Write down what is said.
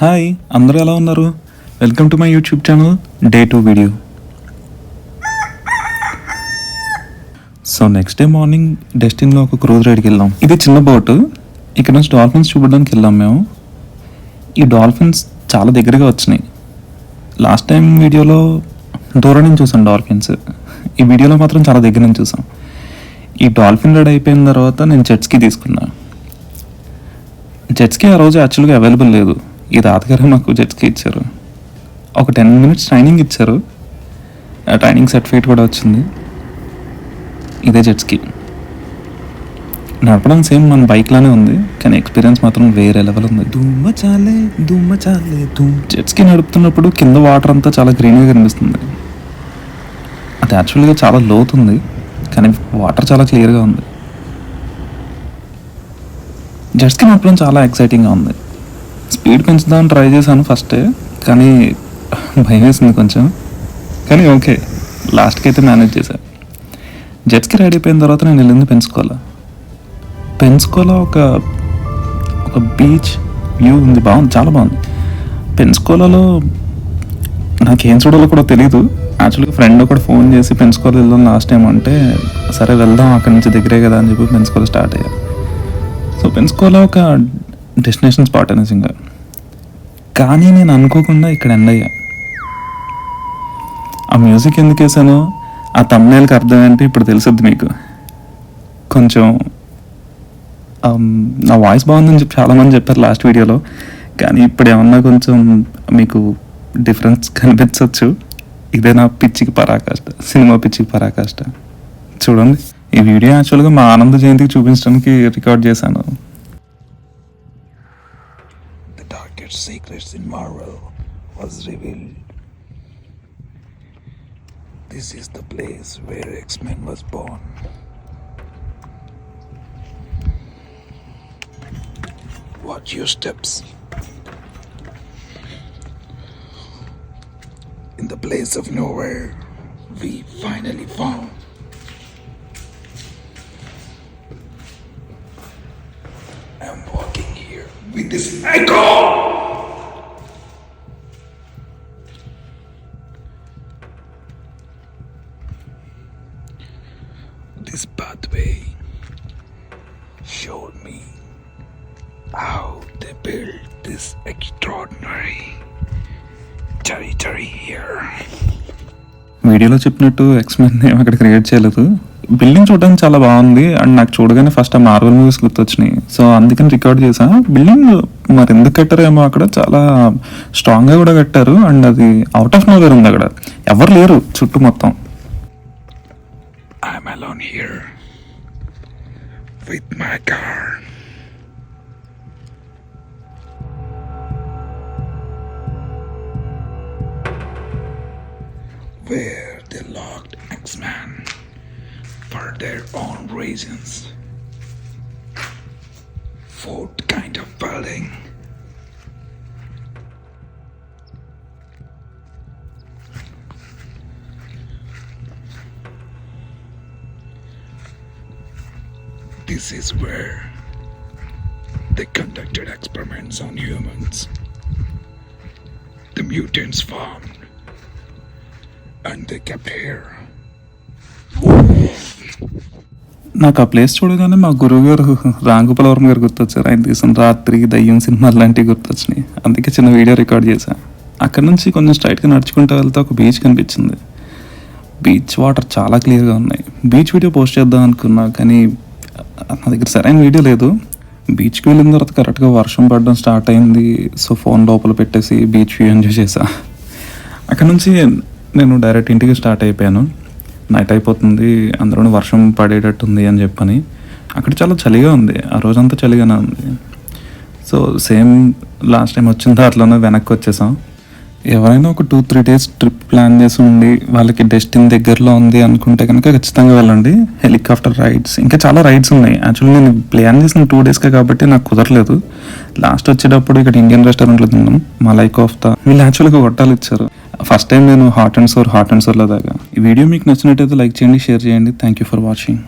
Hi, అందరూ ఎలా ఉన్నారు? Welcome to my YouTube channel day 2 video. So next day morning డెస్టిన్లో ఒక క్రూజ్ రైడ్కి వెళ్ళాం. ఇది చిన్న బోట్. ఇక్కడ నుంచి డాల్ఫిన్స్ చూడడానికి వెళ్ళాం మేము. ఈ డాల్ఫిన్స్ చాలా దగ్గరగా వచ్చినాయి. లాస్ట్ టైం వీడియోలో దూరం నుంచి చూసాం డాల్ఫిన్స్. ఈ వీడియోలో మాత్రం చాలా దగ్గర నుంచి చూసాం. ఈ డాల్ఫిన్ రైడ్ అయిపోయిన తర్వాత నేను జెట్స్కి తీసుకున్నా. జెట్స్కి ఆ రోజు యాక్చువల్గా అవైలబుల్ లేదు. ఈ తాతగారు మాకు జెట్స్కి ఇచ్చారు. ఒక 10 minutes ట్రైనింగ్ ఇచ్చారు. ఆ ట్రైనింగ్ సర్టిఫికేట్ కూడా వచ్చింది. ఇదే జెట్స్కి. నడపడం సేమ్ మన బైక్ లానే ఉంది, కానీ ఎక్స్పీరియన్స్ మాత్రం వేరే లెవెల్ ఉంది. జెట్స్కి నడుపుతున్నప్పుడు కింద వాటర్ అంతా చాలా గ్రీన్గా కనిపిస్తుంది. అది యాక్చువల్గా చాలా లోతుంది, కానీ వాటర్ చాలా క్లియర్గా ఉంది. జెట్స్కి నడపడం చాలా ఎక్సైటింగ్గా ఉంది. స్పీడ్ పెంచుదామని ట్రై చేశాను ఫస్టే, కానీ భయం వేసింది కొంచెం. కానీ ఓకే, లాస్ట్కి అయితే మేనేజ్ చేశాను. జెట్స్కి రైడ్ అయిపోయిన తర్వాత నేను వెళ్ళింది పెన్స్కోలా ఒక బీచ్ వ్యూ ఉంది. బాగుంది, చాలా బాగుంది. పెన్స్కోలాలో నాకేం చూడాలో కూడా తెలీదు. యాక్చువల్గా ఫ్రెండ్ ఒకటి ఫోన్ చేసి పెన్స్కోలా వెళ్దాం లాస్ట్ టైం అంటే, సరే వెళ్దాం అక్కడి నుంచి దగ్గరే కదా అని చెప్పి పెన్స్కోలా స్టార్ట్ అయ్యారు. సో పెన్స్కోలా ఒక డెస్టినేషన్ స్పాట్ నిజంగా. కానీ నేను అనుకోకుండా ఇక్కడ ఎండ్ అయ్యా. ఆ మ్యూజిక్ ఎందుకు వేసానో ఆ థంబ్నెయిల్కి అర్థం ఏంటి ఇప్పుడు తెలుసుద్ది మీకు. కొంచెం నా వాయిస్ బాగుందని చెప్పి చాలామంది చెప్పారు లాస్ట్ వీడియోలో, కానీ ఇప్పుడు ఏమన్నా కొంచెం మీకు డిఫరెన్స్ కనిపించవచ్చు. ఇదే నా పిచ్చికి పరాకాష్ట, సినిమా పిచ్చికి పరాకాష్ట. చూడండి, ఈ వీడియో యాక్చువల్గా మా ఆనంద జయంతికి చూపించడానికి రికార్డ్ చేశాను. Secrets in Marvel was revealed. This is the place where X-Men was born. Watch your steps. In the place of nowhere, we finally found. I'm walking here with this echo. This pathway showed me how they built this extraordinary territory here. వీడియోలో చెప్పినట్టు X-Men ఏం అక్కడ create చేయలేదు. Building చూడడానికి చాలా బాగుంది and నాకు చూడగానే ఫస్ట్ ఆ మార్వెల్ మూవీస్ గుర్తొచ్చినాయి. సో అందుకని రికార్డ్ చేసా. బిల్డింగ్ మరి ఎందుకు కట్టారేమో, అక్కడ చాలా స్ట్రాంగ్గా కూడా కట్టారు. అండ్ అది అవుట్ ఆఫ్ నోవేర్ ఉంది, అక్కడ ఎవరు లేరు చుట్టూ మొత్తం. I'm alone here with my car. Where they locked X-Men for their own reasons. Fort kind of building. This is where they conducted experiments on humans. The mutants formed and they kept here. నాకు ఆ place చూడగానే మా గురువు గారు రాంగోపాలవరం గారు గుర్తొచ్చారు. ఆయన తీసిన రాత్రి, దయ్యం సినిమాలు లాంటివి గుర్తొచ్చినాయి. అందుకే చిన్న వీడియో రికార్డ్ చేశాను. అక్కడ నుంచి కొంచెం స్ట్రైట్గా నడుచుకుంటూ వెళ్తే ఒక బీచ్ కనిపించింది. బీచ్ వాటర్ చాలా క్లియర్గా ఉన్నాయి. బీచ్ వీడియో పోస్ట్ చేద్దాం అనుకున్నా, కానీ నా దగ్గర సరైన వీడియో లేదు. బీచ్కి వెళ్ళిన తర్వాత కరెక్ట్గా వర్షం పడడం స్టార్ట్ అయింది. సో ఫోన్ లోపల పెట్టేసి బీచ్ వ్యూ ఎంజాయ్ చేశా. అక్కడ నుంచి నేను డైరెక్ట్ ఇంటికి స్టార్ట్ అయిపోయాను. నైట్ అయిపోతుంది, అందులోనే వర్షం పడేటట్టుంది అని చెప్పని. అక్కడ చాలా చలిగా ఉంది, ఆ రోజంతా చలిగానే ఉంది. సో సేమ్ లాస్ట్ టైం వచ్చిందో అట్లనే వెనక్కి వచ్చేసాం. ఎవరైనా ఒక 2-3 days ట్రిప్ ప్లాన్ చేసి ఉండి వాళ్ళకి డెస్టిన్ దగ్గరలో ఉంది అనుకుంటే కనుక ఖచ్చితంగా వెళ్ళండి. హెలికాప్టర్ రైడ్స్, ఇంకా చాలా రైడ్స్ ఉన్నాయి. యాక్చువల్లీ నేను ప్లాన్ చేసిన 2 daysకే కాబట్టి నాకు కుదరలేదు. లాస్ట్ వచ్చేటప్పుడు ఇక్కడ ఇండియన్ రెస్టారెంట్లో తిన్నాం, మలై కోఫ్తా. వీళ్ళు యాక్చువల్గా గొట్టాలు ఇచ్చారు. ఫస్ట్ టైం నేను హాట్ అండ్ సోర్లో దాకా. ఈ వీడియో మీకు నచ్చినట్టయితే లైక్ చేయండి, షేర్ చేయండి. Thank you for watching.